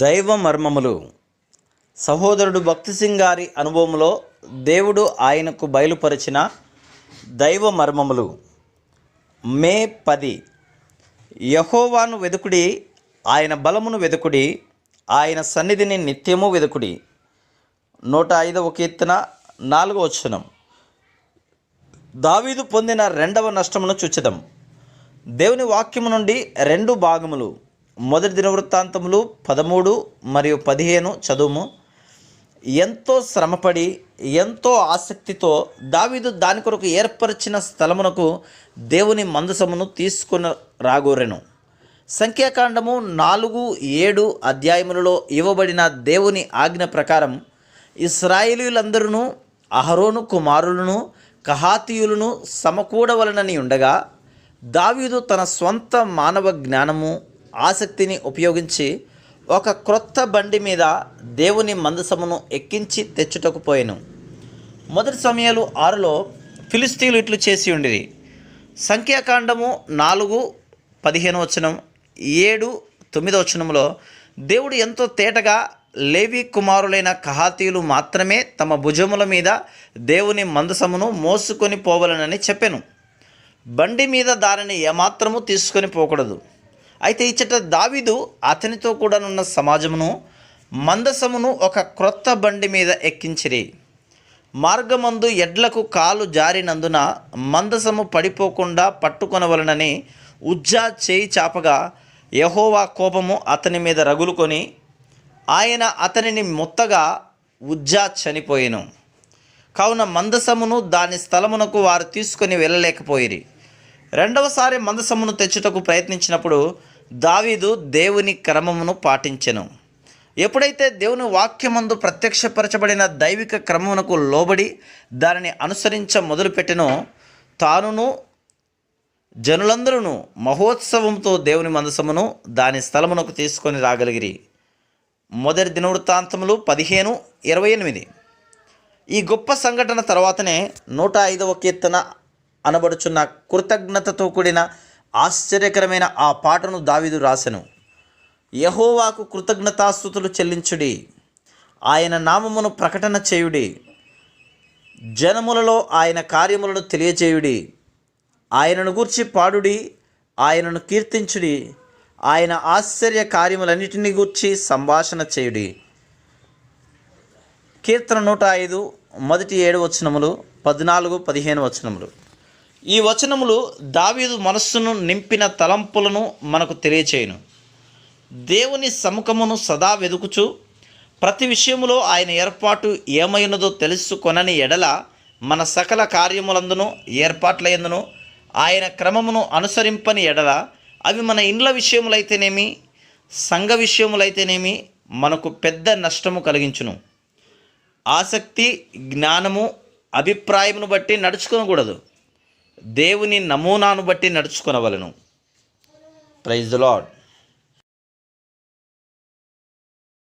దైవ మర్మములు. సహోదరుడు భక్తి సింగ్ గారి అనుభవంలో దేవుడు ఆయనకు బయలుపరిచిన దైవ మర్మములు. మే 10. యెహోవాను వెదుకుడి, ఆయన బలమును వెదుకుడి, ఆయన సన్నిధిని నిత్యము వెదుకుడి. 105వ కీర్తన 4వ వచనం. దావీదు పొందిన రెండవ నష్టమును చూచెదం. దేవుని వాక్యము నుండి 2 భాగములు. మొదటి దినవృత్తాంతములు 13 మరియు 15 చదువుము. ఎంతో శ్రమపడి ఎంతో ఆసక్తితో దావీదు దాని కొరకు ఏర్పరిచిన స్థలమునకు దేవుని మందసమును తీసుకుని రాగోరెను. సంఖ్యాకాండము 4-7 అధ్యాయములలో ఇవ్వబడిన దేవుని ఆజ్ఞ ప్రకారం ఇశ్రాయేలీయులందరూ అహరోను కుమారులను కహాతీయులను సమకూడవలనని ఉండగా, దావీదు తన స్వంత మానవ జ్ఞానము ఆసక్తిని ఉపయోగించి ఒక క్రొత్త బండి మీద దేవుని మందసమును ఎక్కించి తెచ్చుటకు పోయెను. మొదటి సమయాలు 6లో ఫిలిస్తీయులు ఇట్లు చేసి ఉండిరి. సంఖ్యాకాండము 4:15 వచనం, 7-9 వచనంలో దేవుడు ఎంతో తేటగా లేవి కుమారులైన కహాతీయులు మాత్రమే తమ భుజముల మీద దేవుని మందసమును మోసుకొని పోవలనని చెప్పెను. బండి మీద దానిని ఏమాత్రము తీసుకొని పోకూడదు. అయితే ఇచ్చట దావీదు అతనితో కూడానున్న సమాజమును మందసమును ఒక క్రొత్త బండి మీద ఎక్కించిరి. మార్గమందు ఎడ్లకు కాలు జారినందున మందసము పడిపోకుండా పట్టుకొనవలనని ఉజ్జా చేయి చాపగా యెహోవా కోపము అతని మీద రగులుకొని ఆయన అతనిని మొత్తగా ఉజ్జా చనిపోయెను. కావున మందసమును దాని స్థలమునకు వారు తీసుకొని వెళ్ళలేకపోయిరి. రెండవసారి మందసమును తెచ్చుటకు ప్రయత్నించినప్పుడు దావీదు దేవుని క్రమమును పాటించెను. ఎప్పుడైతే దేవుని వాక్యమందు ప్రత్యక్షపరచబడిన దైవిక క్రమమునకు లోబడి దానిని అనుసరించ మొదలుపెట్టెనో, తానును జనులందరూ మహోత్సవంతో దేవుని మందసమును దాని స్థలమునకు తీసుకొని రాగలిగిరి. మొదటి దినవృత్తాంతములు 15:28. ఈ గొప్ప సంఘటన తర్వాతనే 105వ కీర్తన అనబడుచున్న కృతజ్ఞతతో కూడిన ఆశ్చర్యకరమైన ఆ పాటను దావీదు రాసెను. యెహోవాకు కృతజ్ఞతాస్తుతులు చెల్లించుడి, ఆయన నామమును ప్రకటన చేయుడి, జనములలో ఆయన కార్యములను తెలియజేయుడి, ఆయనను గూర్చి పాడుడి, ఆయనను కీర్తించుడి, ఆయన ఆశ్చర్య కార్యములన్నిటిని గూర్చి సంభాషణ చేయుడి. కీర్తన 105 మొదటి 7 వచనములు, 14-15 వచనములు. ఈ వచనములు దావీదు మనస్సును నింపిన తలంపులను మనకు తెలియచేయును. దేవుని సముఖమును సదా వెదుకుచు ప్రతి విషయములో ఆయన ఏర్పాటు ఏమైనదో తెలుసుకొనని ఎడల మన సకల కార్యములందును ఏర్పాట్లయందును ఆయన క్రమమును అనుసరింపని ఎడల అవి మన ఇండ్ల విషయములైతేనేమి సంఘ విషయములైతేనేమి మనకు పెద్ద నష్టము కలిగించును. ఆసక్తి, జ్ఞానము, అభిప్రాయమును బట్టి నడుచుకోకూడదు. దేవుని నమూనాను బట్టి నడుచుకొనవలెను. Praise the lord.